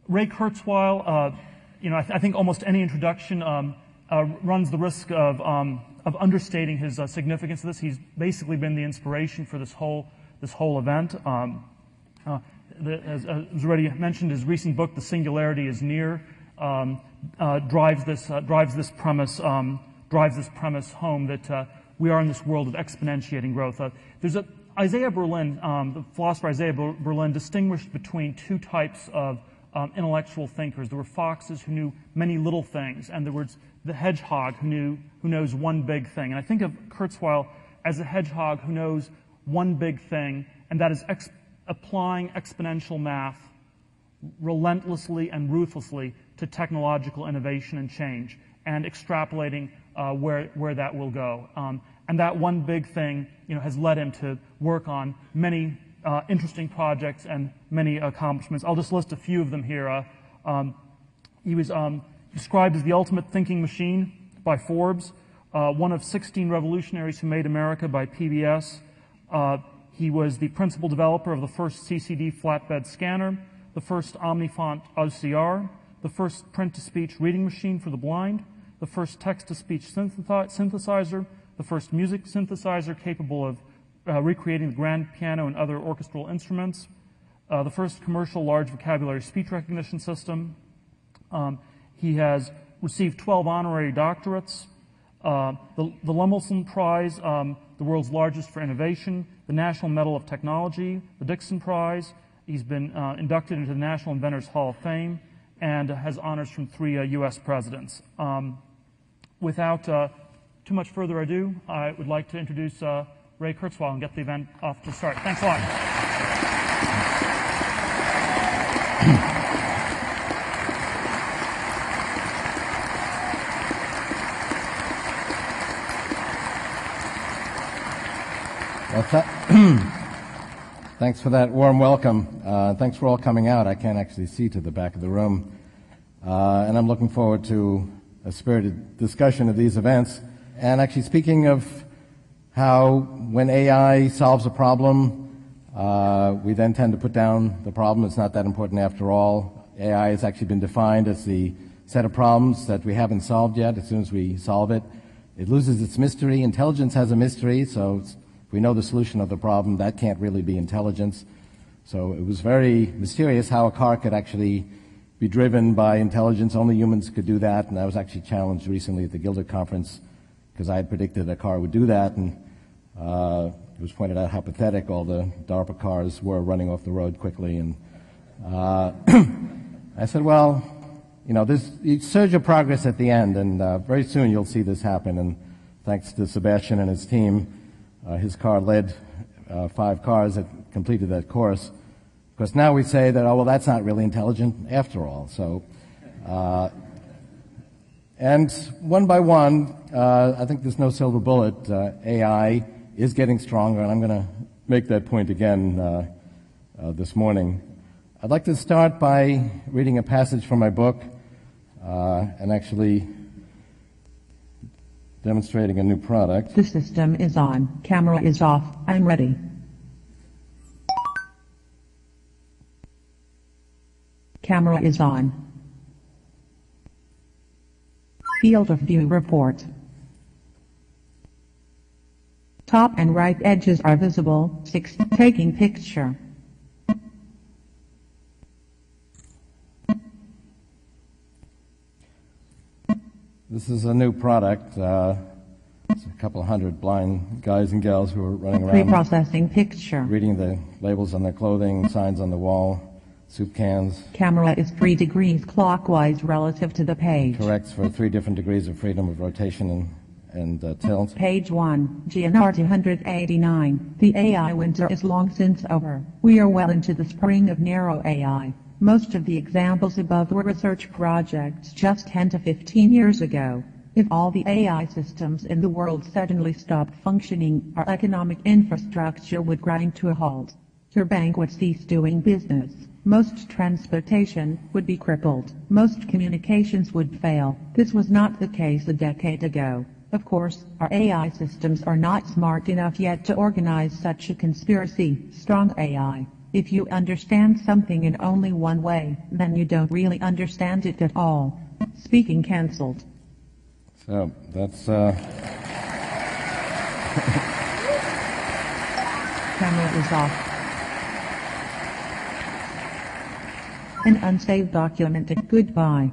Ray Kurzweil, I think almost any introduction runs the risk of understating his significance of this. He's basically been the inspiration for this whole event. As was already mentioned, his recent book, "The Singularity is Near," drives this premise home that we are in this world of exponentiating growth. Isaiah Berlin, the philosopher Isaiah Berlin, distinguished between two types of intellectual thinkers. There were foxes who knew many little things, and there was the hedgehog who knows one big thing. And I think of Kurzweil as a hedgehog who knows one big thing, and that is applying exponential math relentlessly and ruthlessly to technological innovation and change, and extrapolating where that will go. And that one big thing, has led him to work on many interesting projects and many accomplishments. I'll just list a few of them here. He was described as the ultimate thinking machine by Forbes, one of 16 revolutionaries who made America by PBS. He was the principal developer of the first CCD flatbed scanner, the first Omnifont OCR, the first print-to-speech reading machine for the blind, the first text-to-speech synthesizer, the first music synthesizer capable of recreating the grand piano and other orchestral instruments, the first commercial large vocabulary speech recognition system. He has received 12 honorary doctorates, the Lemelson Prize, the world's largest for innovation, the National Medal of Technology, the Dixon Prize. He's been inducted into the National Inventors Hall of Fame, and has honors from 3 U.S. presidents. Without too much further ado, I would like to introduce Ray Kurzweil and get the event off to start. Thanks a lot. Well, thanks for that warm welcome. Thanks for all coming out. I can't actually see to the back of the room. And I'm looking forward to a spirited discussion of these events. And actually, speaking of how when AI solves a problem, we then tend to put down the problem. It's not that important after all. AI has actually been defined as the set of problems that we haven't solved yet. As soon as we solve it, it loses its mystery. Intelligence has a mystery, so if we know the solution of the problem, that can't really be intelligence. So it was very mysterious how a car could actually be driven by intelligence. Only humans could do that, and I was actually challenged recently at the Gilder conference because I had predicted a car would do that, and it was pointed out how pathetic all the DARPA cars were running off the road quickly. And I said, well, there's a surge of progress at the end, and very soon you'll see this happen. And thanks to Sebastian and his team, his car led 5 cars that completed that course. Because now we say that, oh, well, that's not really intelligent after all. So, and one by one, I think there's no silver bullet. AI is getting stronger, and I'm going to make that point again this morning. I'd like to start by reading a passage from my book and actually demonstrating a new product. The system is on. Camera is off. I'm ready. Camera is on. Field of view report. Top and right edges are visible. 6. Taking picture. This is a new product. It's a couple hundred blind guys and gals who are running around Pre-processing picture. reading the labels on their clothing, signs on the wall, soup cans. Camera is 3 degrees clockwise relative to the page. Corrects for 3 different degrees of freedom of rotation and tilt. Page 1, GNR 289. The AI winter is long since over. We are well into the spring of narrow AI. Most of the examples above were research projects just 10 to 15 years ago. If all the AI systems in the world suddenly stopped functioning, our economic infrastructure would grind to a halt. Your bank would cease doing business. Most transportation would be crippled. Most communications would fail. This was not the case a decade ago. Of course, our AI systems are not smart enough yet to organize such a conspiracy. Strong AI If you understand something in only one way, then you don't really understand it at all. Speaking cancelled. So that's Camera is off. An unsaved document. Goodbye.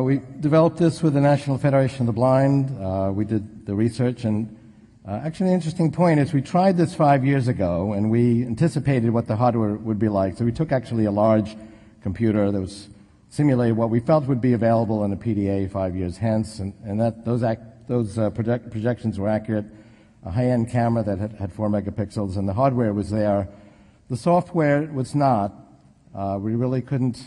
We developed this with the National Federation of the Blind. We did the research, and actually an interesting point is we tried this 5 years ago, and we anticipated what the hardware would be like. So we took actually a large computer that was simulated what we felt would be available in a PDA 5 years hence, and those projections were accurate. A high-end camera that had 4 megapixels, and the hardware was there. The software was not. We really couldn't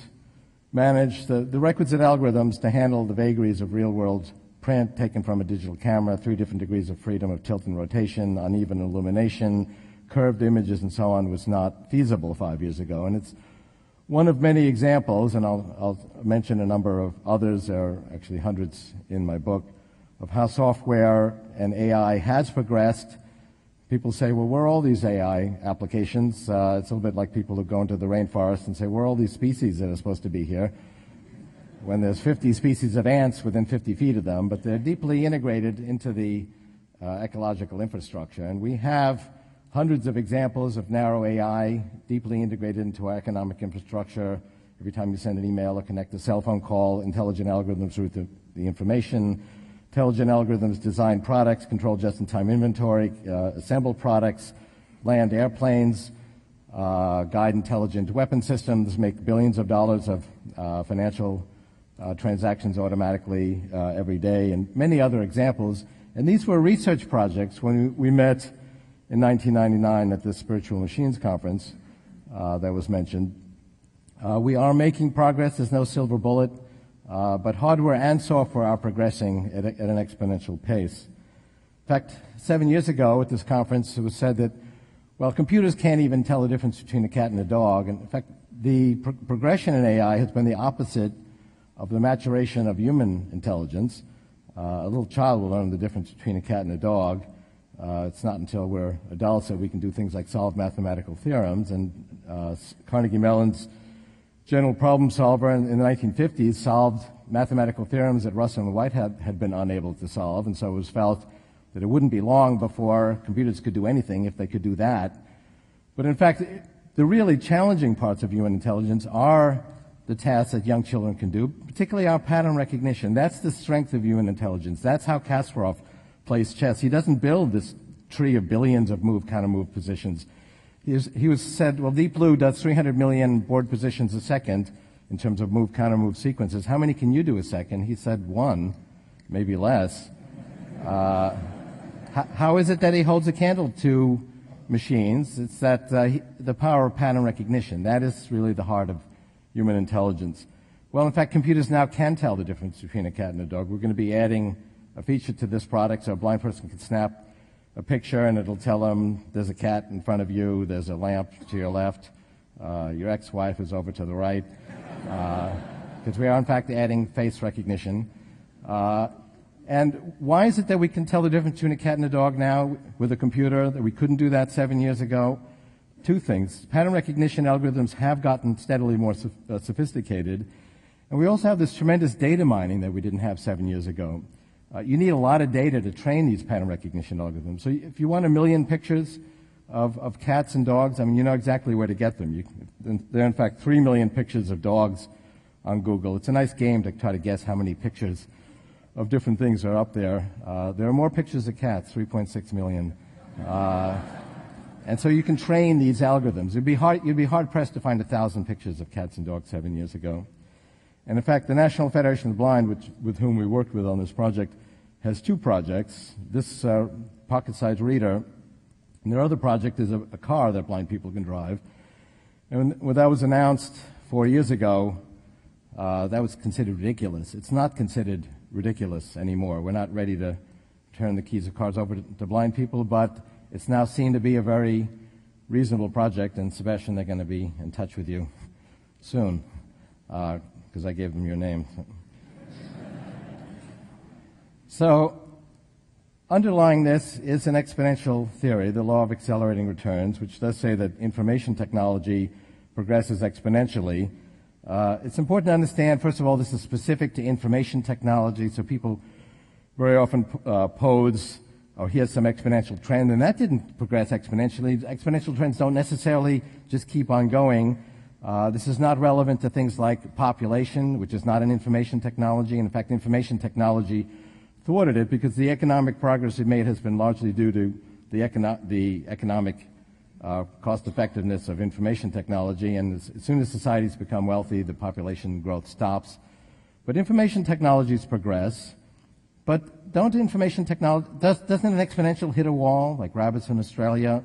manage the requisite algorithms to handle the vagaries of real-world print taken from a digital camera, 3 different degrees of freedom of tilt and rotation, uneven illumination, curved images, and so on was not feasible 5 years ago. And it's one of many examples, and I'll mention a number of others. There are actually hundreds in my book, of how software and AI has progressed. People say, well, where are all these AI applications? It's a little bit like people who go into the rainforest and say, where are all these species that are supposed to be here? When there's 50 species of ants within 50 feet of them, but they're deeply integrated into the ecological infrastructure. And we have hundreds of examples of narrow AI deeply integrated into our economic infrastructure. Every time you send an email or connect a cell phone call, intelligent algorithms route the information. Intelligent algorithms design products, control just-in-time inventory, assemble products, land airplanes, guide intelligent weapon systems, make billions of dollars of financial transactions automatically every day, and many other examples. And these were research projects when we met in 1999 at the Spiritual Machines Conference that was mentioned. We are making progress. There's no silver bullet. But hardware and software are progressing at an exponential pace. In fact, 7 years ago at this conference, it was said that, well, computers can't even tell the difference between a cat and a dog. And in fact, the progression in AI has been the opposite of the maturation of human intelligence. A little child will learn the difference between a cat and a dog. It's not until we're adults that we can do things like solve mathematical theorems. And Carnegie Mellon's general problem solver in the 1950s solved mathematical theorems that Russell and Whitehead had been unable to solve, and so it was felt that it wouldn't be long before computers could do anything if they could do that. But in fact, the really challenging parts of human intelligence are the tasks that young children can do, particularly our pattern recognition. That's the strength of human intelligence. That's how Kasparov plays chess. He doesn't build this tree of billions of move, counter-move positions. He was said, well, Deep Blue does 300 million board positions a second in terms of move, counter-move sequences. How many can you do a second? He said 1, maybe less. How is it that he holds a candle to machines? It's that the power of pattern recognition. That is really the heart of human intelligence. Well, in fact, computers now can tell the difference between a cat and a dog. We're going to be adding a feature to this product so a blind person can snap a picture and it'll tell them there's a cat in front of you, there's a lamp to your left, your ex-wife is over to the right, because we are in fact adding face recognition. And why is it that we can tell the difference between a cat and a dog now with a computer that we couldn't do that 7 years ago? 2 things. Pattern recognition algorithms have gotten steadily more sophisticated, and we also have this tremendous data mining that we didn't have 7 years ago. You need a lot of data to train these pattern recognition algorithms. So if you want 1 million pictures of cats and dogs, I mean, you know exactly where to get them. There are, in fact, 3 million pictures of dogs on Google. It's a nice game to try to guess how many pictures of different things are up there. There are more pictures of cats, 3.6 million. And so you can train these algorithms. You'd be hard-pressed to find 1,000 pictures of cats and dogs 7 years ago. And in fact, the National Federation of the Blind, with whom we worked with on this project, has 2 projects. This pocket-sized reader, and their other project is a car that blind people can drive. And when that was announced 4 years ago, that was considered ridiculous. It's not considered ridiculous anymore. We're not ready to turn the keys of cars over to blind people, but it's now seen to be a very reasonable project, and Sebastian, they're going to be in touch with you soon. Because I gave them your name. So Underlying this is an exponential theory, the law of accelerating returns, which does say that information technology progresses exponentially. It's important to understand, first of all, this is specific to information technology, so people very often pose or here's some exponential trend, and that didn't progress exponentially. Exponential trends don't necessarily just keep on going. This is not relevant to things like population, which is not an information technology. In fact, information technology thwarted it because the economic progress it made has been largely due to the economic cost effectiveness of information technology, and as soon as societies become wealthy, the population growth stops. But information technologies progress. But doesn't an exponential hit a wall, like rabbits in Australia?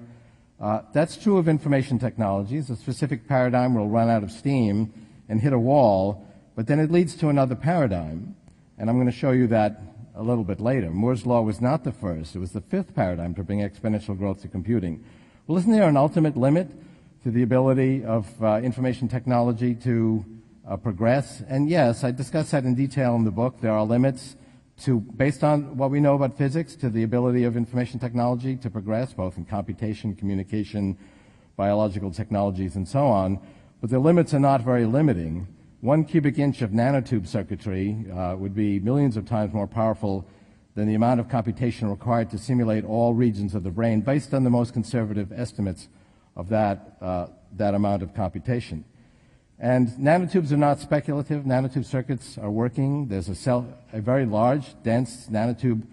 That's true of information technologies. A specific paradigm will run out of steam and hit a wall, but then it leads to another paradigm. And I'm going to show you that a little bit later. Moore's law was not the first. It was the fifth paradigm to bring exponential growth to computing. Well, isn't there an ultimate limit to the ability of information technology to progress? And yes, I discuss that in detail in the book. There are limits based on what we know about physics, to the ability of information technology to progress, both in computation, communication, biological technologies, and so on. But the limits are not very limiting. 1 cubic inch of nanotube circuitry would be millions of times more powerful than the amount of computation required to simulate all regions of the brain, based on the most conservative estimates of that amount of computation. And nanotubes are not speculative. Nanotube circuits are working. There's a very large, dense nanotube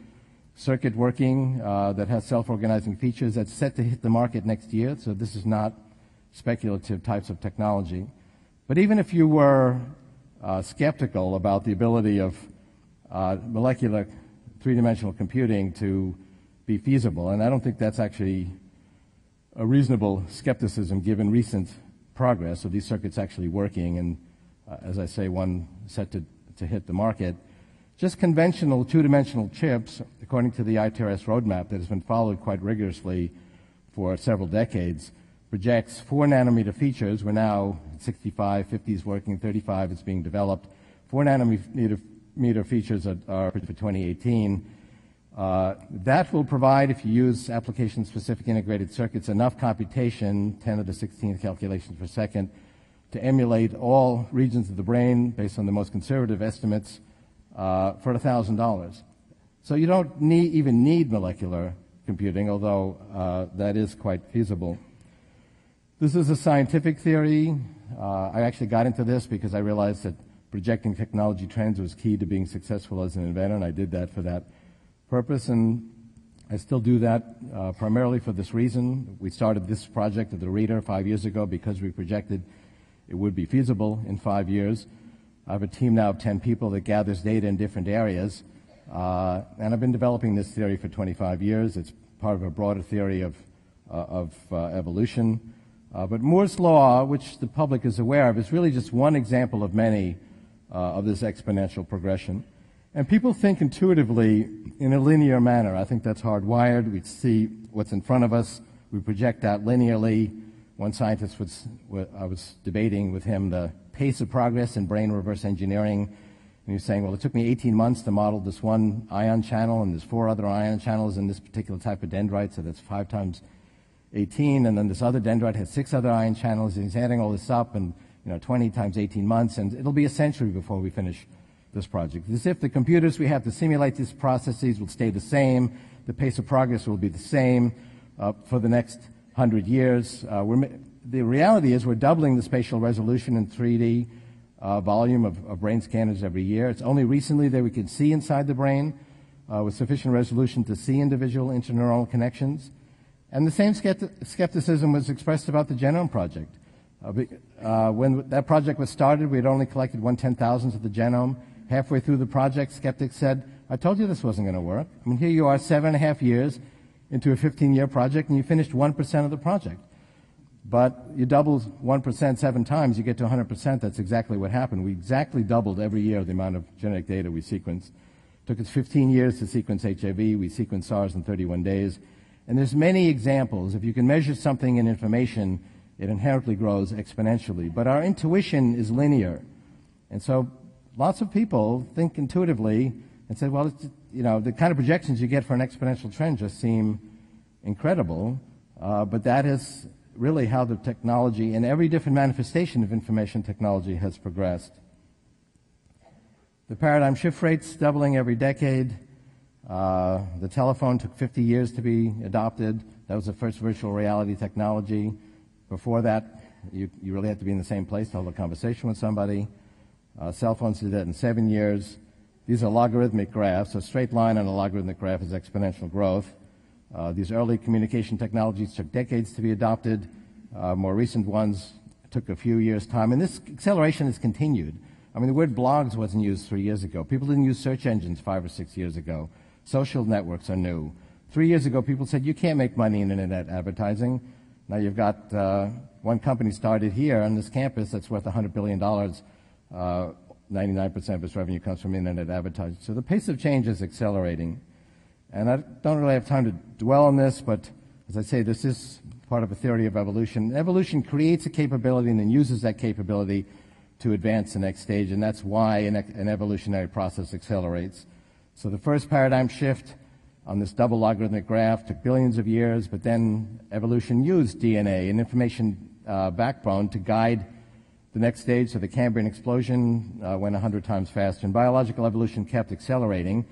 circuit working that has self-organizing features that's set to hit the market next year. So this is not speculative types of technology. But even if you were skeptical about the ability of molecular three-dimensional computing to be feasible, and I don't think that's actually a reasonable skepticism given recent progress of these circuits actually working, and as I say, one set to hit the market. Just conventional two-dimensional chips, according to the ITRS roadmap that has been followed quite rigorously for several decades, projects 4 nanometer features. We're now at 65, 50 is working, 35 is being developed. 4 nanometer features are for 2018. That will provide, if you use application-specific integrated circuits, enough computation, 10 to the 16th calculations per second, to emulate all regions of the brain based on the most conservative estimates for $1,000. So you don't even need molecular computing, although that is quite feasible. This is a scientific theory. I actually got into this because I realized that projecting technology trends was key to being successful as an inventor, and I did that for that purpose, and I still do that primarily for this reason. We started this project at the Reader 5 years ago because we projected it would be feasible in 5 years. I have a team now of 10 people that gathers data in different areas, and I've been developing this theory for 25 years. It's part of a broader theory of evolution. But Moore's law, which the public is aware of, is really just one example of many of this exponential progression. And people think intuitively in a linear manner. I think that's hardwired. We see what's in front of us. We project that linearly. One scientist I was debating with him the pace of progress in brain reverse engineering. And he was saying, well, it took me 18 months to model this one ion channel, and there's 4 other ion channels in this particular type of dendrite, so that's 5 times 18. And then this other dendrite has 6 other ion channels, and he's adding all this up, and 20 times 18 months, and it'll be a century before we finish this project. As if the computers we have to simulate these processes will stay the same, the pace of progress will be the same for the next 100 years. The reality is we're doubling the spatial resolution in 3D volume of brain scanners every year. It's only recently that we can see inside the brain with sufficient resolution to see individual interneuronal connections. And the same skepticism was expressed about the Genome Project. When that project was started, we had only collected 1/10,000th of the genome. Halfway through the project, skeptics said, I told you this wasn't going to work. I mean, here you are 7.5 years into a 15-year project, and you finished 1% of the project. But you double 1% 7 times, you get to 100%. That's exactly what happened. We exactly doubled every year the amount of genetic data we sequenced. It took us 15 years to sequence HIV. We sequenced SARS in 31 days. And there's many examples. If you can measure something in information, it inherently grows exponentially. But our intuition is linear. And so lots of people think intuitively and say, well, the kind of projections you get for an exponential trend just seem incredible, but that is really how the technology and every different manifestation of information technology has progressed. The paradigm shift rate's doubling every decade. The telephone took 50 years to be adopted. That was the first virtual reality technology. Before that, you really had to be in the same place to hold a conversation with somebody. Cell phones did that in 7 years. These are logarithmic graphs. A straight line on a logarithmic graph is exponential growth. These early communication technologies took decades to be adopted. More recent ones took a few years' time. And this acceleration has continued. I mean, the word blogs wasn't used 3 years ago. People didn't use search engines 5 or 6 years ago. Social networks are new. 3 years ago, people said, you can't make money in internet advertising. Now you've got one company started here on this campus that's worth $100 billion. 99% of its revenue comes from internet advertising. So the pace of change is accelerating. And I don't really have time to dwell on this, but as I say, this is part of a theory of evolution. Evolution creates a capability and then uses that capability to advance the next stage, and that's why an evolutionary process accelerates. So the first paradigm shift on this double logarithmic graph took billions of years, but then evolution used DNA, an information backbone, to guide the next stage. So the Cambrian explosion went 100 times faster, and biological evolution kept accelerating.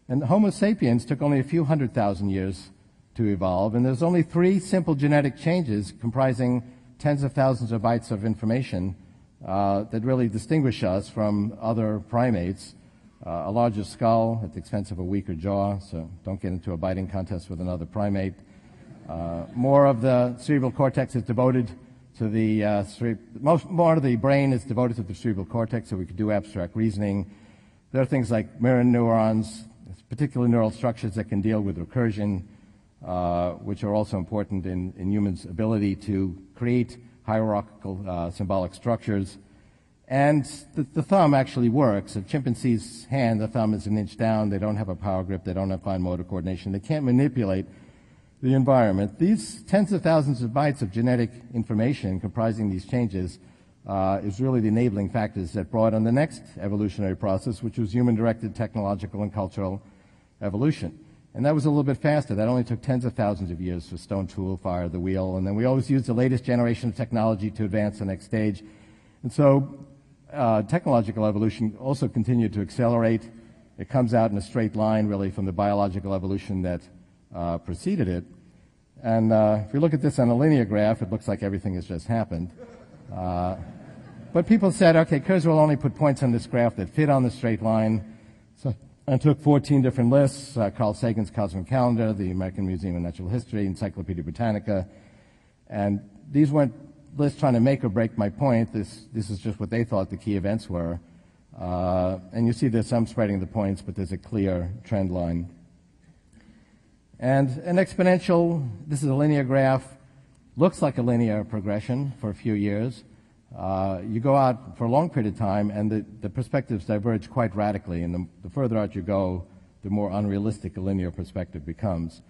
And Homo sapiens took only a few 100,000 years to evolve, and there's only 3 simple genetic changes comprising tens of thousands of bytes of information that really distinguish us from other primates. A larger skull at the expense of a weaker jaw, so don't get into a biting contest with another primate. More of the cerebral cortex is devoted to the more of the brain is devoted to the cerebral cortex, so we could do abstract reasoning. There are things like mirror neurons, particular neural structures that can deal with recursion, which are also important in humans' ability to create hierarchical symbolic structures. And the thumb actually works. A chimpanzee's hand, the thumb is an inch down. They don't have a power grip. They don't have fine motor coordination. They can't manipulate the environment. These tens of thousands of bytes of genetic information comprising these changes is really the enabling factors that brought on the next evolutionary process, which was human-directed technological and cultural evolution. And that was a little bit faster. That only took tens of thousands of years for stone tool, fire, the wheel, and then we always use the latest generation of technology to advance the next stage. And so technological evolution also continued to accelerate. It comes out in a straight line, really, from the biological evolution that preceded it. And if you look at this on a linear graph, it looks like everything has just happened. But people said, okay, Kurzweil only put points on this graph that fit on the straight line. So I took 14 different lists, Carl Sagan's Cosmic Calendar, the American Museum of Natural History, Encyclopedia Britannica. And these weren't lists trying to make or break my point. This is just what they thought the key events were. And you see there's some spreading the points, but there's a clear trend line. And an exponential, this is a linear graph, looks like a linear progression for a few years. You go out for a long period of time, and the perspectives diverge quite radically. And the further out you go, the more unrealistic a linear perspective becomes.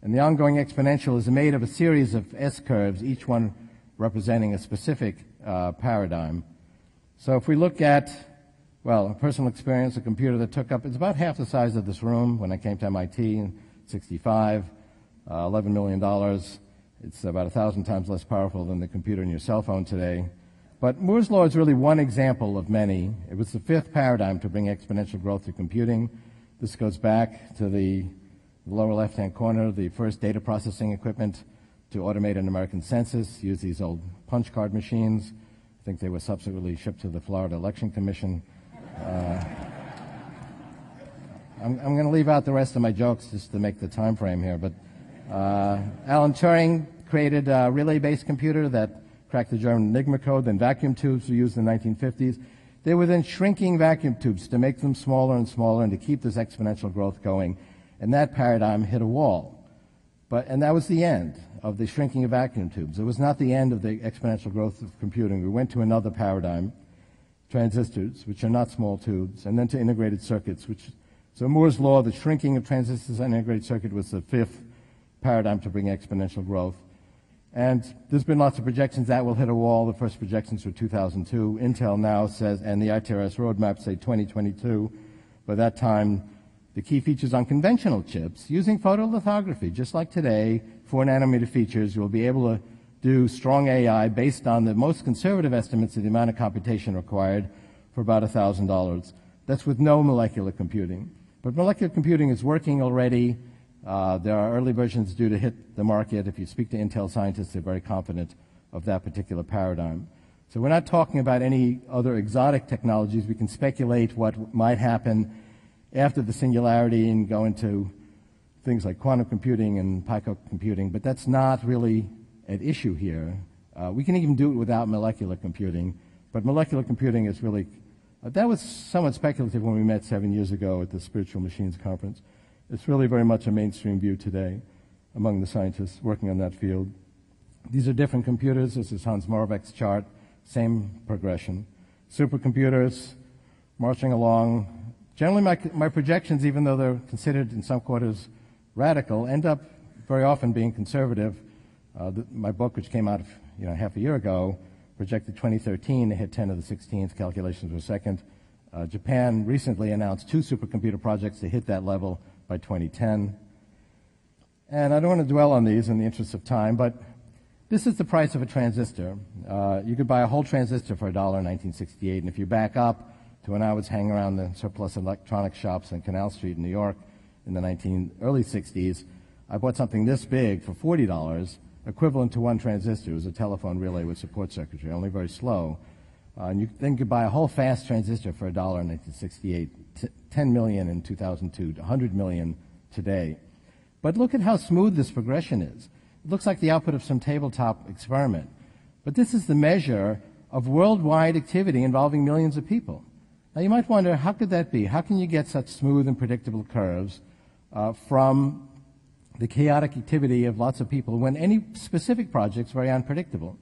And the ongoing exponential is made of a series of S-curves, each one representing a specific paradigm. So if we look at, well, a personal experience, a computer that took up, it's about half the size of this room when I came to MIT in '65, $11 million. It's about 1,000 times less powerful than the computer in your cell phone today. But Moore's law is really one example of many. It was the 5th paradigm to bring exponential growth to computing. This goes back to the lower left-hand corner, the first data processing equipment to automate an American census, use these old punch card machines. I think they were subsequently shipped to the Florida Election Commission. I'm going to leave out the rest of my jokes just to make the time frame here. But Alan Turing created a relay-based computer that cracked the German Enigma code. Then vacuum tubes were used in the 1950s. They were then shrinking vacuum tubes to make them smaller and smaller and to keep this exponential growth going. And that paradigm hit a wall. And that was the end of the shrinking of vacuum tubes. It was not the end of the exponential growth of computing. We went to another paradigm, transistors, which are not small tubes, and then to integrated circuits, so Moore's law, the shrinking of transistors and integrated circuit, was the 5th paradigm to bring exponential growth. And there's been lots of projections that will hit a wall. The first projections were 2002. Intel now says, and the ITRS roadmap say 2022. By that time, the key features on conventional chips using photolithography. Just like today, 4 nanometer features, you'll be able to do strong AI based on the most conservative estimates of the amount of computation required for about $1,000. That's with no molecular computing. But molecular computing is working already. There are early versions due to hit the market. If you speak to Intel scientists, they're very confident of that particular paradigm. So we're not talking about any other exotic technologies. We can speculate what might happen after the singularity and go into things like quantum computing and Pico computing, but that's not really at issue here. We can even do it without molecular computing, but molecular computing is really, that was somewhat speculative when we met 7 years ago at the Spiritual Machines Conference. It's really very much a mainstream view today among the scientists working on that field. These are different computers. This is Hans Moravec's chart, same progression. Supercomputers marching along. Generally, my projections, even though they're considered in some quarters radical, end up very often being conservative. My book, which came out half a year ago, projected 2013 to hit 10 to the 16th calculations per second. Japan recently announced 2 supercomputer projects to hit that level by 2010. And I don't want to dwell on these in the interest of time, but this is the price of a transistor. You could buy a whole transistor for $1 in 1968, and if you back up to when I was hanging around the surplus electronics shops on Canal Street in New York in the early 60s, I bought something this big for $40, equivalent to 1 transistor. It was a telephone relay with support circuitry, only very slow. And you then could buy a whole fast transistor for $1 in 1968, 10 million in 2002, 100 million today. But look at how smooth this progression is. It looks like the output of some tabletop experiment. But this is the measure of worldwide activity involving millions of people. Now you might wonder, how could that be? How can you get such smooth and predictable curves from the chaotic activity of lots of people when any specific project is very unpredictable?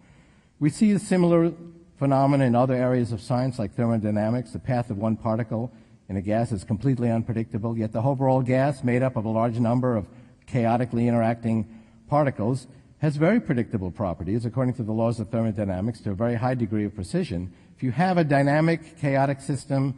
We see a similar phenomenon in other areas of science like thermodynamics. The path of one particle in a gas is completely unpredictable, yet the overall gas, made up of a large number of chaotically interacting particles, has very predictable properties according to the laws of thermodynamics to a very high degree of precision. If you have a dynamic, chaotic system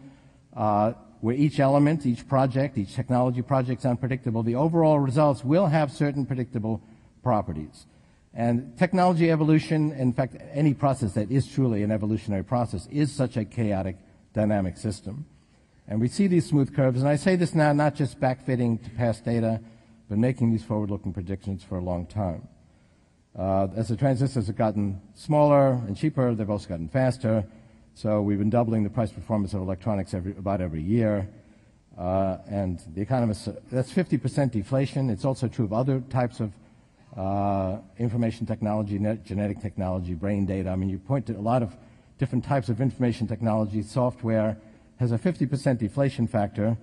where each element, each project, each technology project is unpredictable, the overall results will have certain predictable properties. And technology evolution, in fact, any process that is truly an evolutionary process, is such a chaotic, dynamic system. And we see these smooth curves, and I say this now not just backfitting to past data, but making these forward-looking predictions for a long time. As the transistors have gotten smaller and cheaper, they've also gotten faster. So we've been doubling the price performance of electronics about every year. And the economists, that's 50% deflation. It's also true of other types of information technology, genetic technology, brain data. I mean, you point to a lot of different types of information technology. Software has a 50% deflation factor.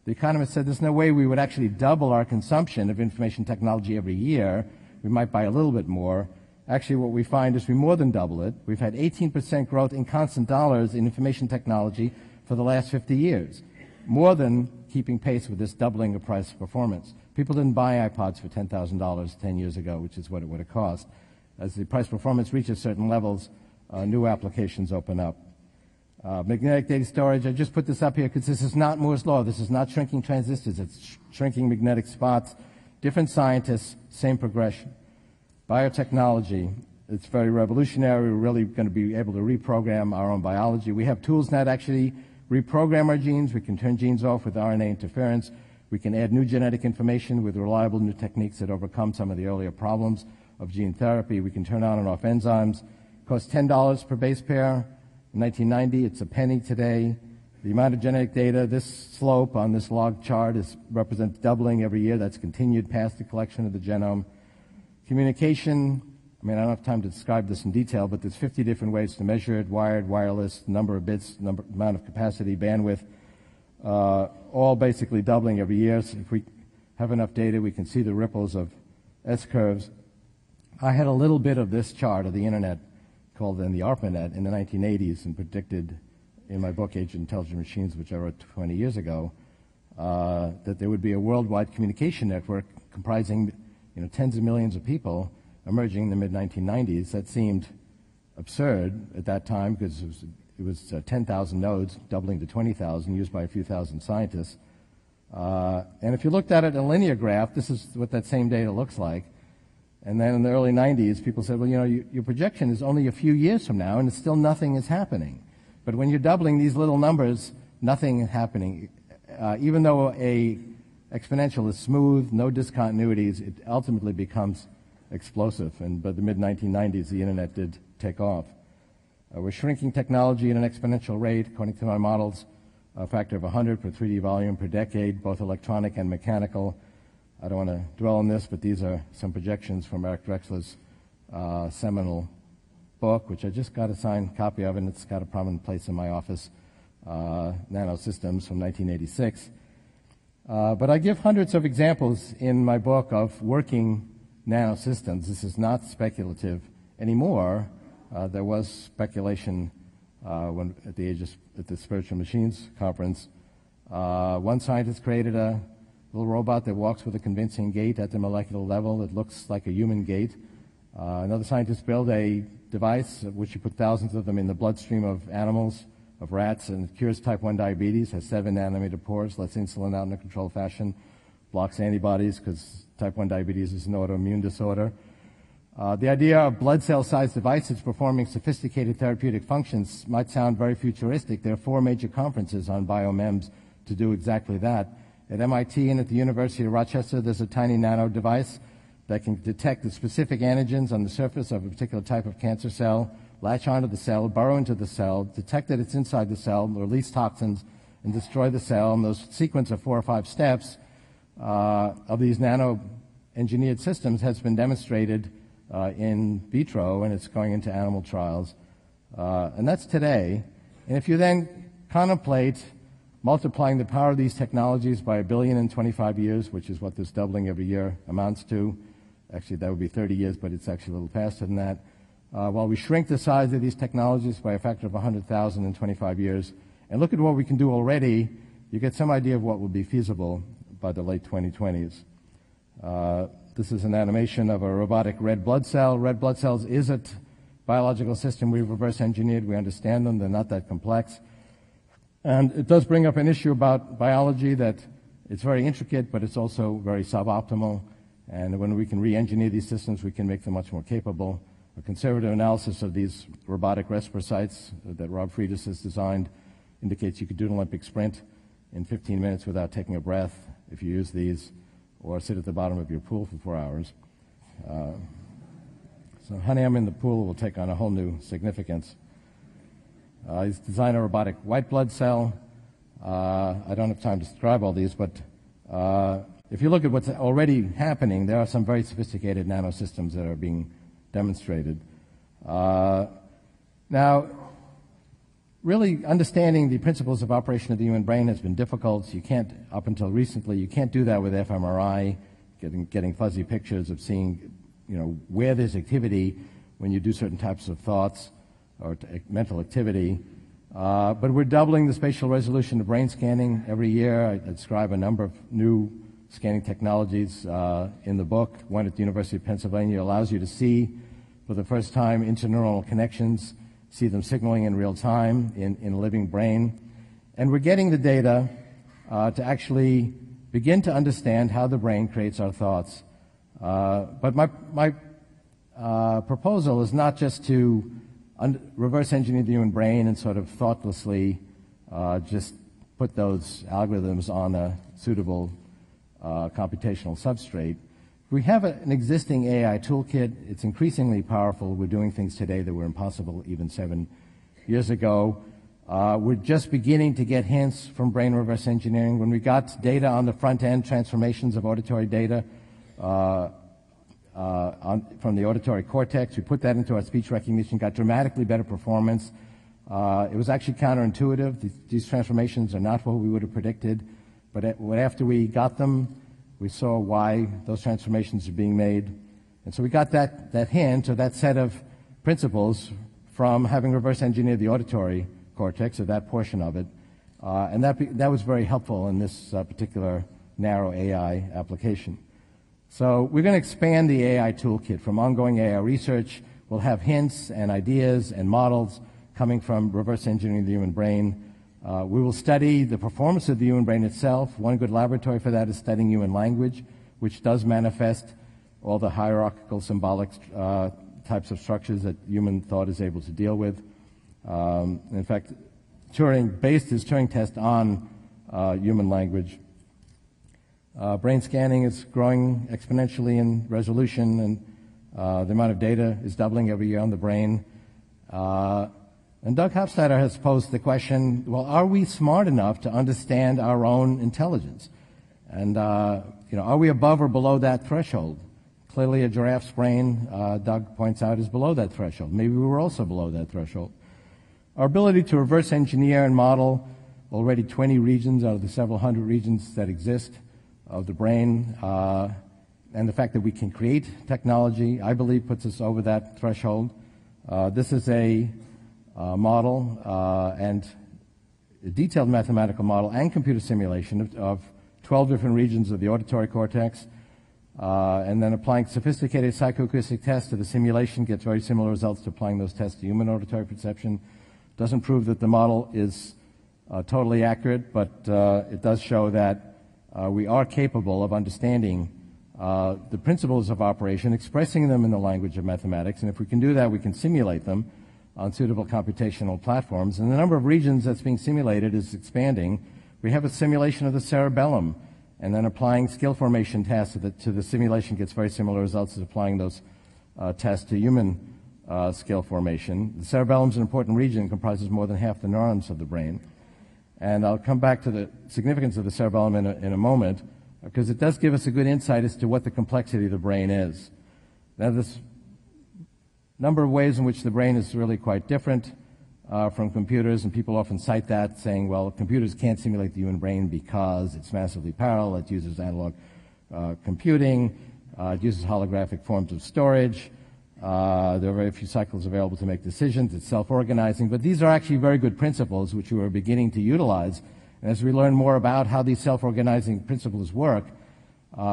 The economists said there's no way we would actually double our consumption of information technology every year. We might buy a little bit more. Actually, what we find is we more than double it. We've had 18% growth in constant dollars in information technology for the last 50 years, more than keeping pace with this doubling of price performance. People didn't buy iPods for $10,000 10 years ago, which is what it would have cost. As the price performance reaches certain levels, new applications open up. Magnetic data storage, I just put this up here because this is not Moore's law. This is not shrinking transistors. It's shrinking magnetic spots. Different scientists, same progression. Biotechnology, it's very revolutionary. We're really going to be able to reprogram our own biology. We have tools now to actually reprogram our genes. We can turn genes off with RNA interference. We can add new genetic information with reliable new techniques that overcome some of the earlier problems of gene therapy. We can turn on and off enzymes. It costs $10 per base pair. In 1990, it's a penny today. The amount of genetic data, this slope on this log chart represents doubling every year. That's continued past the collection of the genome. Communication, I mean, I don't have time to describe this in detail, but there's 50 different ways to measure it: wired, wireless, number of bits, amount of capacity, bandwidth, all basically doubling every year. So if we have enough data, we can see the ripples of S-curves. I had a little bit of this chart of the internet called then the ARPANET in the 1980s and predicted in my book, Age of Intelligent Machines, which I wrote 20 years ago, that there would be a worldwide communication network comprising tens of millions of people emerging in the mid-1990s. That seemed absurd at that time because it was 10,000 nodes doubling to 20,000 used by a few thousand scientists. And if you looked at it in a linear graph, this is what that same data looks like. And then in the early 90s, people said, well, your projection is only a few years from now, and it's still nothing is happening. But when you're doubling these little numbers, nothing is happening. Even though a exponential is smooth, no discontinuities, it ultimately becomes explosive. And by the mid-1990s, the internet did take off. We're shrinking technology at an exponential rate, according to my models, a factor of 100 per 3D volume per decade, both electronic and mechanical. I don't want to dwell on this, but these are some projections from Eric Drexler's seminal book, which I just got a signed copy of, and it's got a prominent place in my office, Nanosystems from 1986. But I give hundreds of examples in my book of working nanosystems. This is not speculative anymore. There was speculation at the Spiritual Machines conference. One scientist created a little robot that walks with a convincing gait at the molecular level. It looks like a human gait. Another scientist built a device, which you put thousands of them in the bloodstream of animals, of rats, and it cures type 1 diabetes, has 7 nanometer pores, lets insulin out in a controlled fashion, blocks antibodies because type 1 diabetes is an autoimmune disorder. The idea of blood cell-sized devices performing sophisticated therapeutic functions might sound very futuristic. There are 4 major conferences on biomems to do exactly that. At MIT and at the University of Rochester, there's a tiny nano device that can detect the specific antigens on the surface of a particular type of cancer cell, latch onto the cell, burrow into the cell, detect that it's inside the cell, release toxins, and destroy the cell. And those sequence of 4 or 5 steps of these nano-engineered systems has been demonstrated in vitro, and it's going into animal trials. And that's today. And if you then contemplate multiplying the power of these technologies by 1 billion in 25 years, which is what this doubling every year amounts to. Actually, that would be 30 years, but it's actually a little faster than that. While we shrink the size of these technologies by a factor of 100,000 in 25 years, and look at what we can do already, you get some idea of what will be feasible by the late 2020s. This is an animation of a robotic red blood cell. Red blood cells is a biological system we've reverse engineered. We understand them. They're not that complex. And it does bring up an issue about biology that it's very intricate, but it's also very suboptimal. And when we can re-engineer these systems, we can make them much more capable. A conservative analysis of these robotic respirosites that Rob Friedis has designed indicates you could do an Olympic sprint in 15 minutes without taking a breath if you use these, or sit at the bottom of your pool for 4 hours. So Honey, I'm in the Pool will take on a whole new significance. He's designed a robotic white blood cell. I don't have time to describe all these, but if you look at what's already happening, there are some very sophisticated nanosystems that are being demonstrated. Now, really understanding the principles of operation of the human brain has been difficult. You can't, up until recently, you can't do that with fMRI, getting fuzzy pictures of seeing, where there's activity when you do certain types of thoughts or mental activity. But we're doubling the spatial resolution of brain scanning every year. I describe a number of new scanning technologies in the book. One at the University of Pennsylvania allows you to see, for the first time, interneuronal connections, see them signaling in real time in a living brain. And we're getting the data to actually begin to understand how the brain creates our thoughts. But my proposal is not just to reverse engineer the human brain and sort of thoughtlessly just put those algorithms on a suitable computational substrate. We have an existing AI toolkit. It's increasingly powerful. We're doing things today that were impossible even 7 years ago. We're just beginning to get hints from brain reverse engineering. When we got data on the front end, transformations of auditory data from the auditory cortex, we put that into our speech recognition, got dramatically better performance. It was actually counterintuitive. These transformations are not what we would have predicted. But after we got them, we saw why those transformations are being made. And so we got that hint, or that set of principles, from having reverse engineered the auditory cortex, or that portion of it. And that was very helpful in this particular narrow AI application. So we're going to expand the AI toolkit from ongoing AI research. We'll have hints and ideas and models coming from reverse engineering the human brain. We will study the performance of the human brain itself. One good laboratory for that is studying human language, which does manifest all the hierarchical, symbolic types of structures that human thought is able to deal with. In fact, Turing based his Turing test on human language. Brain scanning is growing exponentially in resolution, and the amount of data is doubling every year on the brain. And Doug Hofstadter has posed the question, well, are we smart enough to understand our own intelligence? And, are we above or below that threshold? Clearly a giraffe's brain, Doug points out, is below that threshold. Maybe we were also below that threshold. Our ability to reverse engineer and model already 20 regions out of the several hundred regions that exist of the brain, and the fact that we can create technology, I believe, puts us over that threshold. This is a model and a detailed mathematical model and computer simulation of 12 different regions of the auditory cortex, and then applying sophisticated psychoacoustic tests to the simulation gets very similar results to applying those tests to human auditory perception. Doesn't prove that the model is totally accurate, but it does show that we are capable of understanding the principles of operation, expressing them in the language of mathematics, and if we can do that, we can simulate them on suitable computational platforms. And the number of regions that's being simulated is expanding. We have a simulation of the cerebellum, and then applying skill formation tests to the simulation gets very similar results as applying those tests to human skill formation. The cerebellum is an important region, comprises more than half the neurons of the brain. And I'll come back to the significance of the cerebellum in a moment, because it does give us a good insight as to what the complexity of the brain is. Now, there's a number of ways in which the brain is really quite different from computers, and people often cite that, saying, well, computers can't simulate the human brain because it's massively parallel, it uses analog computing, it uses holographic forms of storage, there are very few cycles available to make decisions, it's self-organizing, but these are actually very good principles which we are beginning to utilize. And as we learn more about how these self-organizing principles work,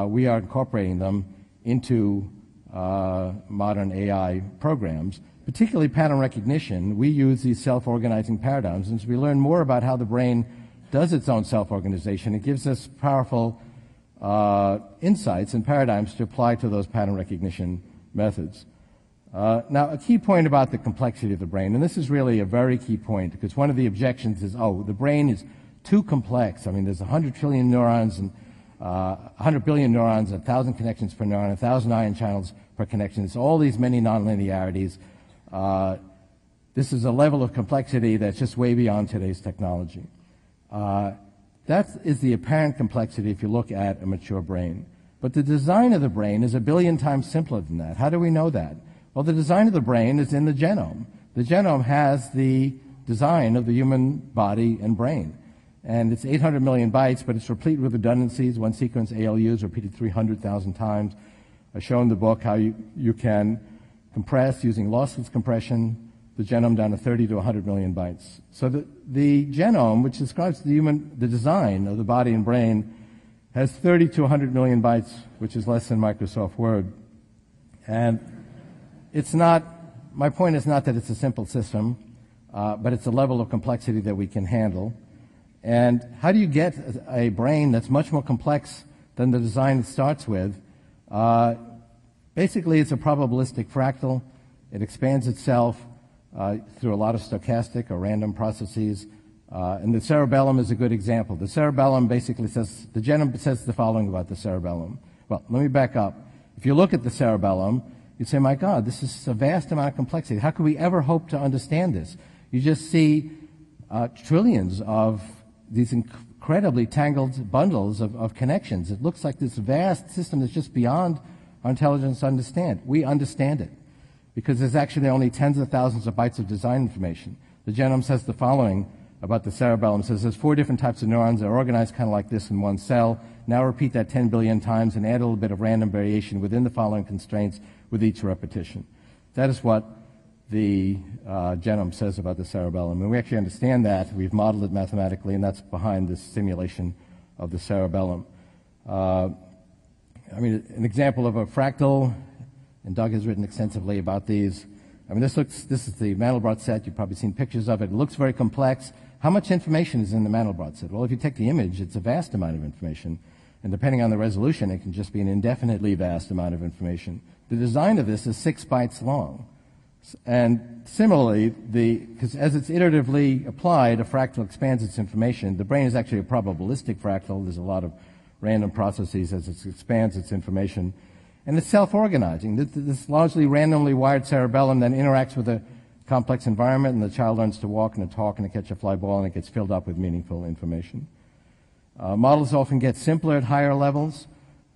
we are incorporating them into modern AI programs, particularly pattern recognition. We use these self-organizing paradigms, and as we learn more about how the brain does its own self-organization, it gives us powerful insights and paradigms to apply to those pattern recognition methods. Now, a key point about the complexity of the brain, and this is really a very key point, because one of the objections is, oh, the brain is too complex. I mean, there's 100 trillion neurons and 100 billion neurons, 1,000 connections per neuron, 1,000 ion channels per connection. It's all these many nonlinearities. This is a level of complexity that's just way beyond today's technology. That is the apparent complexity if you look at a mature brain. But the design of the brain is a billion times simpler than that. How do we know that? Well, the design of the brain is in the genome. The genome has the design of the human body and brain. And it's 800 million bytes, but it's replete with redundancies. One sequence, ALU, is repeated 300,000 times. I show in the book how you can compress using lossless compression the genome down to 30 to 100 million bytes. So the genome, which describes the design of the body and brain, has 30 to 100 million bytes, which is less than Microsoft Word. And it's not, my point is not that it's a simple system, but it's a level of complexity that we can handle. And how do you get a brain that's much more complex than the design it starts with? Basically, it's a probabilistic fractal. It expands itself through a lot of stochastic or random processes. And the cerebellum is a good example. The cerebellum basically says, the genome says the following about the cerebellum. Well, let me back up. If you look at the cerebellum, you say, my God, this is a vast amount of complexity. How could we ever hope to understand this? You just see trillions of these incredibly tangled bundles of connections. It looks like this vast system that's just beyond our intelligence to understand. We understand it because there's actually only tens of thousands of bytes of design information. The genome says the following about the cerebellum. It says there's 4 different types of neurons that are organized kind of like this in one cell. Now repeat that 10 billion times and add a little bit of random variation within the following constraints with each repetition. That is what the genome says about the cerebellum. And we actually understand that. We've modeled it mathematically, and that's behind this simulation of the cerebellum. I mean, an example of a fractal, and Doug has written extensively about these. I mean, this is the Mandelbrot set. You've probably seen pictures of it. It looks very complex. How much information is in the Mandelbrot set? Well, if you take the image, it's a vast amount of information. And depending on the resolution, it can just be an indefinitely vast amount of information. The design of this is 6 bytes long. And similarly, because as it's iteratively applied, a fractal expands its information. The brain is actually a probabilistic fractal. There's a lot of random processes as it expands its information. And it's self-organizing. This largely randomly wired cerebellum then interacts with a complex environment, and the child learns to walk and to talk and to catch a fly ball, and it gets filled up with meaningful information. Models often get simpler at higher levels.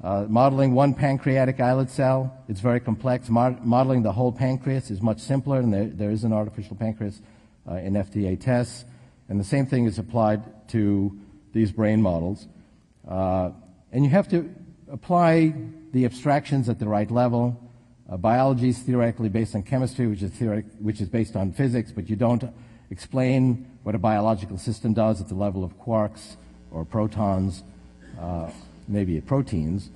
Modeling one pancreatic islet cell, it's very complex. Modeling the whole pancreas is much simpler, and there is an artificial pancreas in FDA tests. And the same thing is applied to these brain models. And you have to apply the abstractions at the right level. Biology is theoretically based on chemistry, which is based on physics, but you don't explain what a biological system does at the level of quarks or protons, maybe proteins.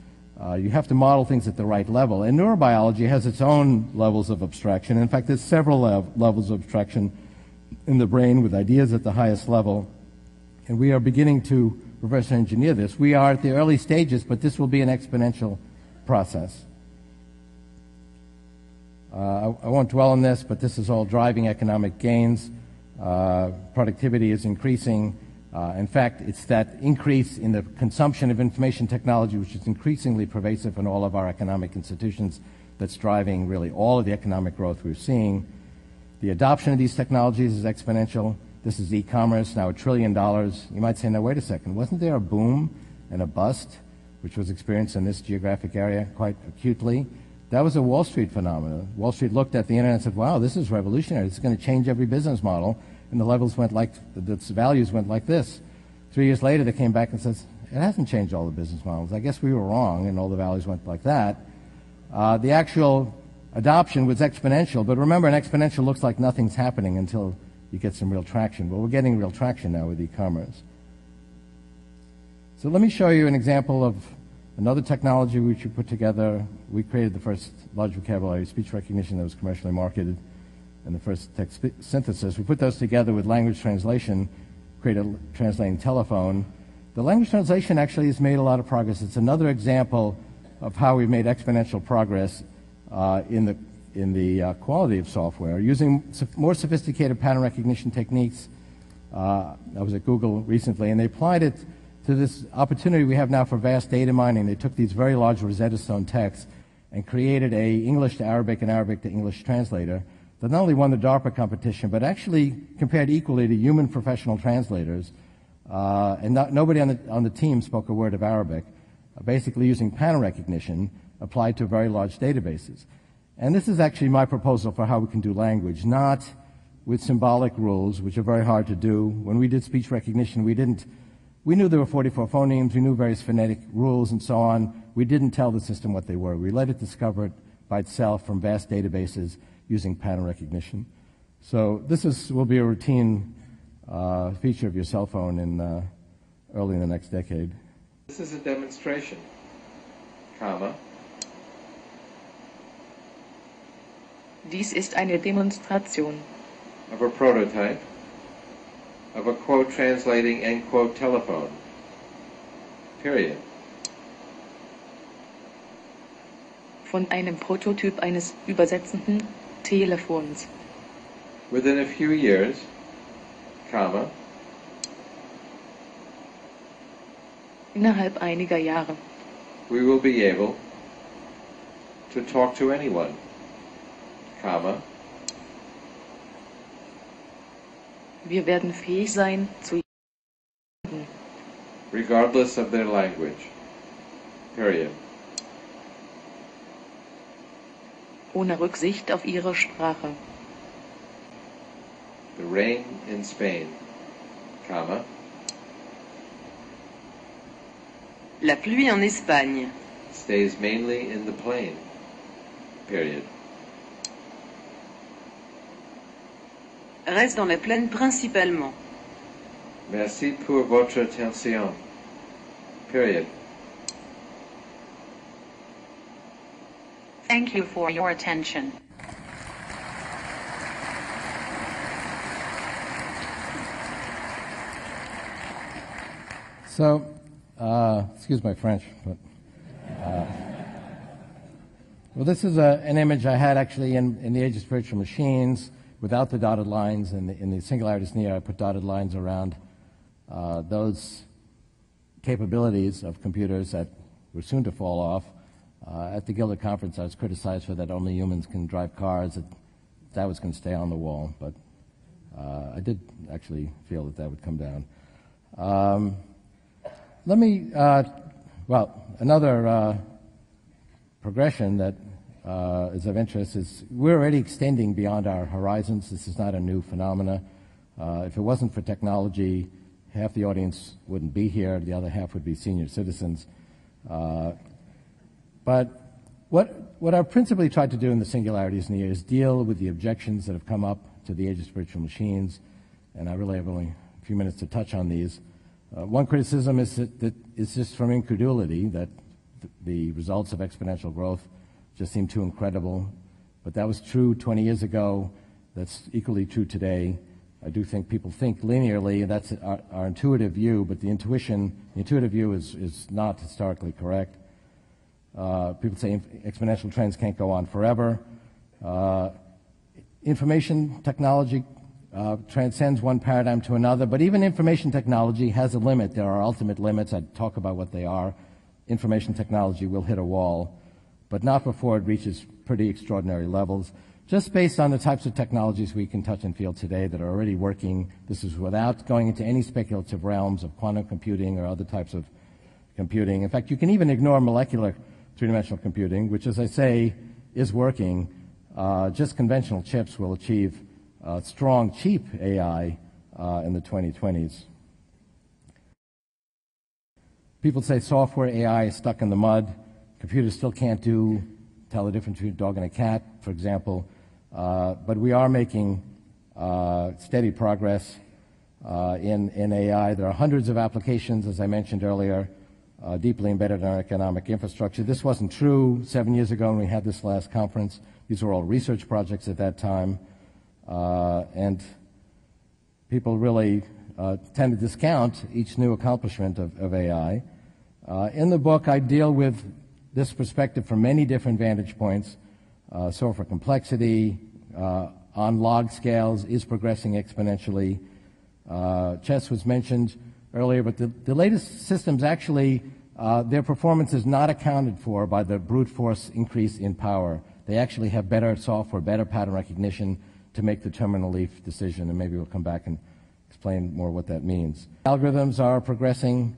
You have to model things at the right level. And neurobiology has its own levels of abstraction. In fact, there's several levels of abstraction in the brain with ideas at the highest level. And we are beginning to reverse engineer this. We are at the early stages, but this will be an exponential process. I won't dwell on this, but this is all driving economic gains. Productivity is increasing. In fact, it's that increase in the consumption of information technology, which is increasingly pervasive in all of our economic institutions, that's driving really all of the economic growth we're seeing. The adoption of these technologies is exponential. This is e-commerce, now $1 trillion. You might say, now wait a second, wasn't there a boom and a bust, which was experienced in this geographic area quite acutely? That was a Wall Street phenomenon. Wall Street looked at the internet and said, wow, this is revolutionary. It's going to change every business model. And the values went like this. 3 years later, they came back and said, it hasn't changed all the business models. I guess we were wrong, and all the values went like that. The actual adoption was exponential, but remember, an exponential looks like nothing's happening until you get some real traction. Well, we're getting real traction now with e-commerce. So let me show you an example of another technology which we put together. We created the first large vocabulary speech recognition that was commercially marketed, and the first text synthesis. We put those together with language translation, create a translating telephone. The language translation actually has made a lot of progress. It's another example of how we've made exponential progress in the quality of software. Using more sophisticated pattern recognition techniques. I was at Google recently, and they applied it to this opportunity we have now for vast data mining. They took these very large Rosetta Stone texts and created a English to Arabic and Arabic to English translator that not only won the DARPA competition, but actually compared equally to human professional translators. And nobody on the team spoke a word of Arabic, basically using pattern recognition applied to very large databases. And this is actually my proposal for how we can do language, not with symbolic rules, which are very hard to do. When we did speech recognition, we knew there were 44 phonemes, we knew various phonetic rules and so on. We didn't tell the system what they were. We let it discover it by itself from vast databases using pattern recognition. So this will be a routine feature of your cell phone early in the next decade. This is a demonstration, comma. Dies ist eine Demonstration Of a prototype of a quote translating end quote telephone. Period. von einem Prototyp eines übersetzenden Telefons. Within a few years, comma, Innerhalb einiger Jahre we will be able to talk to anyone, comma, wir werden fähig sein, zu regardless of their language. Period. ohne Rücksicht auf ihre Sprache. The rain in Spain, comma, La pluie en Espagne. stays mainly in the plain. Period. Reste dans la plaine principalement. Merci pour votre attention. Period. Thank you for your attention. So, excuse my French, but well, this is an image I had actually in the Age of Spiritual Machines without the dotted lines. In the Singularity is Near, I put dotted lines around those capabilities of computers that were soon to fall off. At the Gilded Conference, I was criticized for that only humans can drive cars. That was going to stay on the wall, but I did actually feel that would come down. Another progression that is of interest is we're already extending beyond our horizons. This is not a new phenomena. If it wasn't for technology, half the audience wouldn't be here. The other half would be senior citizens. But what I've principally tried to do in the Singularity is Near is deal with the objections that have come up to the Age of Spiritual Machines, and I really have only a few minutes to touch on these. One criticism is that it's just from incredulity that the results of exponential growth just seem too incredible. But that was true 20 years ago. That's equally true today. I do think people think linearly, and that's our intuitive view, but the intuitive view is not historically correct. People say exponential trends can't go on forever. Information technology transcends one paradigm to another, but even information technology has a limit. There are ultimate limits. I'd talk about what they are. Information technology will hit a wall, but not before it reaches pretty extraordinary levels. Just based on the types of technologies we can touch and feel today that are already working, this is without going into any speculative realms of quantum computing or other types of computing. In fact, you can even ignore molecular three-dimensional computing, which, as I say, is working. Just conventional chips will achieve strong, cheap AI in the 2020s. People say software AI is stuck in the mud. Computers still can't tell the difference between a dog and a cat, for example. But we are making steady progress in AI. There are hundreds of applications, as I mentioned earlier, deeply embedded in our economic infrastructure. This wasn't true 7 years ago when we had this last conference. These were all research projects at that time. And people really tend to discount each new accomplishment of AI. In the book, I deal with this perspective from many different vantage points. Software complexity on log scales is progressing exponentially. Chess was mentioned earlier, but the latest systems actually, their performance is not accounted for by the brute force increase in power. They actually have better software, better pattern recognition to make the terminal leaf decision, and maybe we'll come back and explain more what that means. Algorithms are progressing.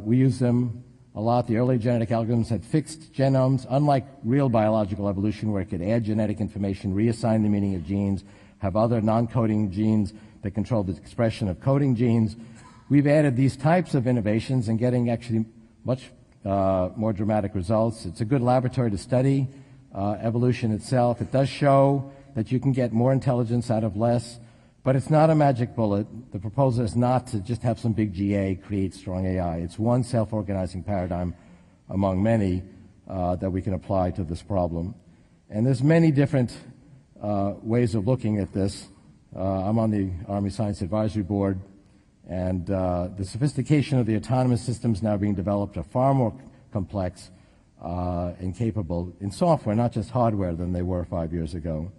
We use them a lot. The early genetic algorithms had fixed genomes, unlike real biological evolution where it could add genetic information, reassign the meaning of genes, have other non-coding genes that control the expression of coding genes. We've added these types of innovations and getting actually much more dramatic results. It's a good laboratory to study evolution itself. It does show that you can get more intelligence out of less, but it's not a magic bullet. The proposal is not to just have some big GA create strong AI. It's one self-organizing paradigm among many that we can apply to this problem. And there's many different ways of looking at this. I'm on the Army Science Advisory Board, and the sophistication of the autonomous systems now being developed are far more complex and capable in software, not just hardware, than they were 5 years ago.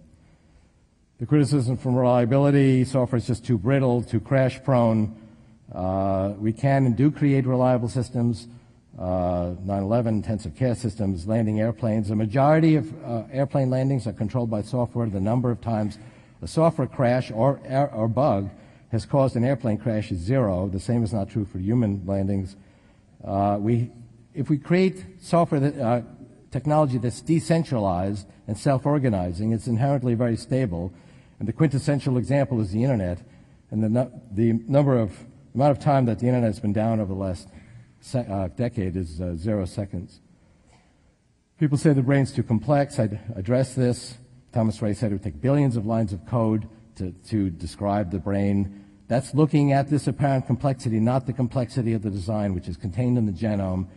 The criticism from reliability, software is just too brittle, too crash-prone. We can and do create reliable systems, 9/11 intensive care systems, landing airplanes. The majority of airplane landings are controlled by software. The number of times a software crash or bug has caused an airplane crash is zero. The same is not true for human landings. If we create software technology that's decentralized and self-organizing, it's inherently very stable. And the quintessential example is the internet, and the amount of time that the internet has been down over the last decade is 0 seconds. People say the brain's too complex. I address this. Thomas Ray said it would take billions of lines of code to describe the brain. That's looking at this apparent complexity, not the complexity of the design, which is contained in the genome.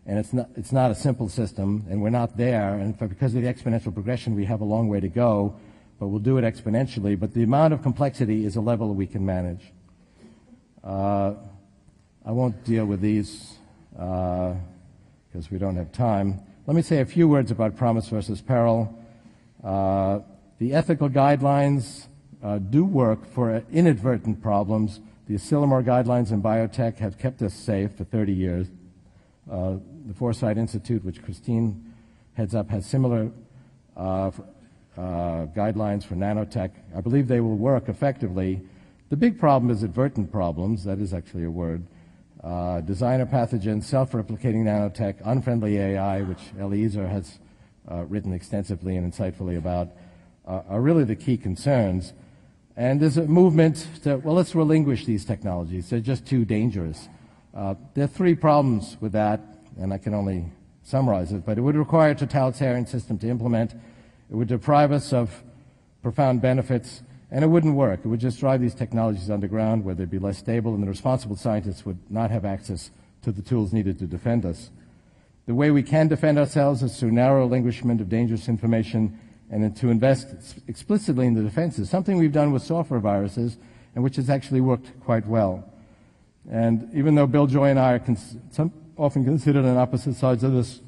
And it's not a simple system, and we're not there. And because of the exponential progression, we have a long way to go, but we'll do it exponentially. But the amount of complexity is a level that we can manage. I I won't deal with these because we don't have time. Let me say a few words about promise versus peril. The ethical guidelines do work for inadvertent problems. The Asilomar guidelines in biotech have kept us safe for 30 years. The Foresight Institute, which Christine heads up, has similar guidelines for nanotech. I believe they will work effectively. The big problem is advertent problems. That is actually a word. Designer pathogens, self-replicating nanotech, unfriendly AI, which Eliezer has written extensively and insightfully about, are really the key concerns. And there's a movement to, well, let's relinquish these technologies. They're just too dangerous. There are three problems with that, and I can only summarize it, but it would require a totalitarian system to implement. It would deprive us of profound benefits, and it wouldn't work. It would just drive these technologies underground where they'd be less stable, and the responsible scientists would not have access to the tools needed to defend us. The way we can defend ourselves is through narrow relinquishment of dangerous information and to invest explicitly in the defenses, something we've done with software viruses and which has actually worked quite well. And even though Bill Joy and I are often considered on opposite sides of this,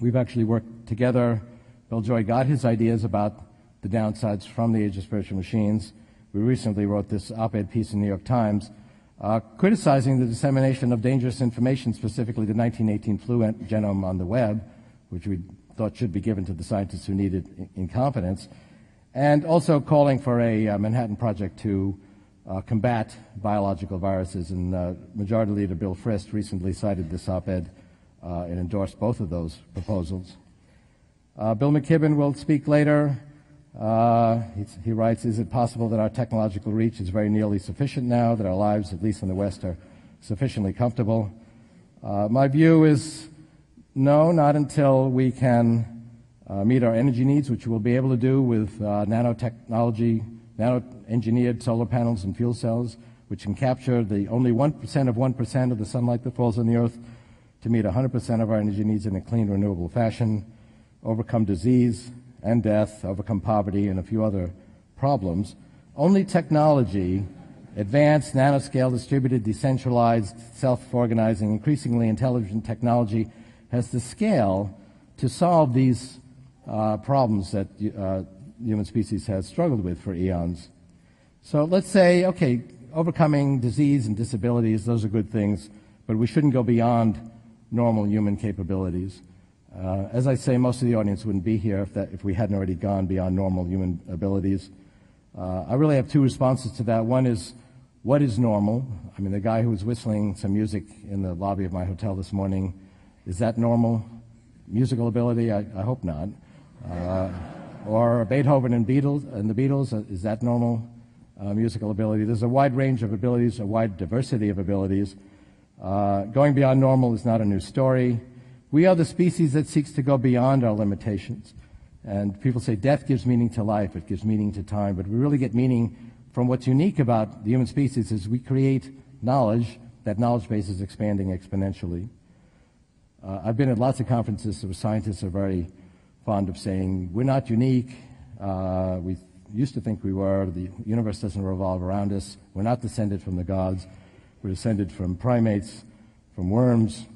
we've actually worked together. Bill Joy got his ideas about the downsides from the age of spiritual machines. We recently wrote this op-ed piece in the New York Times criticizing the dissemination of dangerous information, specifically the 1918 flu genome on the web, which we thought should be given to the scientists who need it in confidence, and also calling for a Manhattan Project to combat biological viruses. And Majority Leader Bill Frist recently cited this op-ed and endorsed both of those proposals. Bill McKibben will speak later. He writes, is it possible that our technological reach is very nearly sufficient now, that our lives, at least in the West, are sufficiently comfortable? My view is no, not until we can meet our energy needs, which we'll be able to do with nanotechnology, nano-engineered solar panels and fuel cells, which can capture the only 1% of 1% of the sunlight that falls on the Earth to meet 100% of our energy needs in a clean, renewable fashion, overcome disease and death, overcome poverty, and a few other problems. Only technology, advanced, nanoscale, distributed, decentralized, self-organizing, increasingly intelligent technology, has the scale to solve these problems that human species has struggled with for eons. So let's say, okay, overcoming disease and disabilities, those are good things, but we shouldn't go beyond normal human capabilities. As I say, most of the audience wouldn't be here if we hadn't already gone beyond normal human abilities. I really have two responses to that. One is, what is normal? I mean, the guy who was whistling some music in the lobby of my hotel this morning, is that normal? Musical ability? I hope not. Or Beethoven and the Beatles, is that normal musical ability? There's a wide range of abilities, a wide diversity of abilities. Going beyond normal is not a new story. We are the species that seeks to go beyond our limitations. And people say death gives meaning to life, it gives meaning to time, but we really get meaning from what's unique about the human species is we create knowledge. That knowledge base is expanding exponentially. I've been at lots of conferences where scientists are very fond of saying, we're not unique. We used to think we were. The universe doesn't revolve around us. We're not descended from the gods. We're descended from primates, from worms.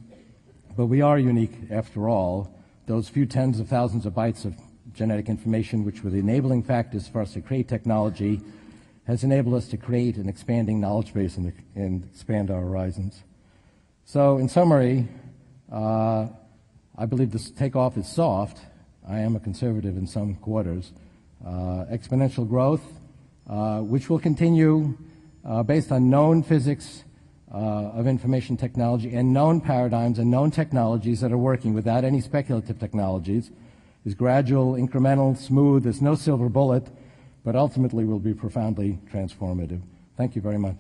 But we are unique after all. Those few tens of thousands of bytes of genetic information, which were the enabling factors for us to create technology, has enabled us to create an expanding knowledge base and expand our horizons. So in summary, I believe this takeoff is soft. I am a conservative in some quarters. Exponential growth, which will continue based on known physics of information technology and known paradigms and known technologies that are working without any speculative technologies, is gradual, incremental, smooth. There's no silver bullet, but ultimately will be profoundly transformative. Thank you very much.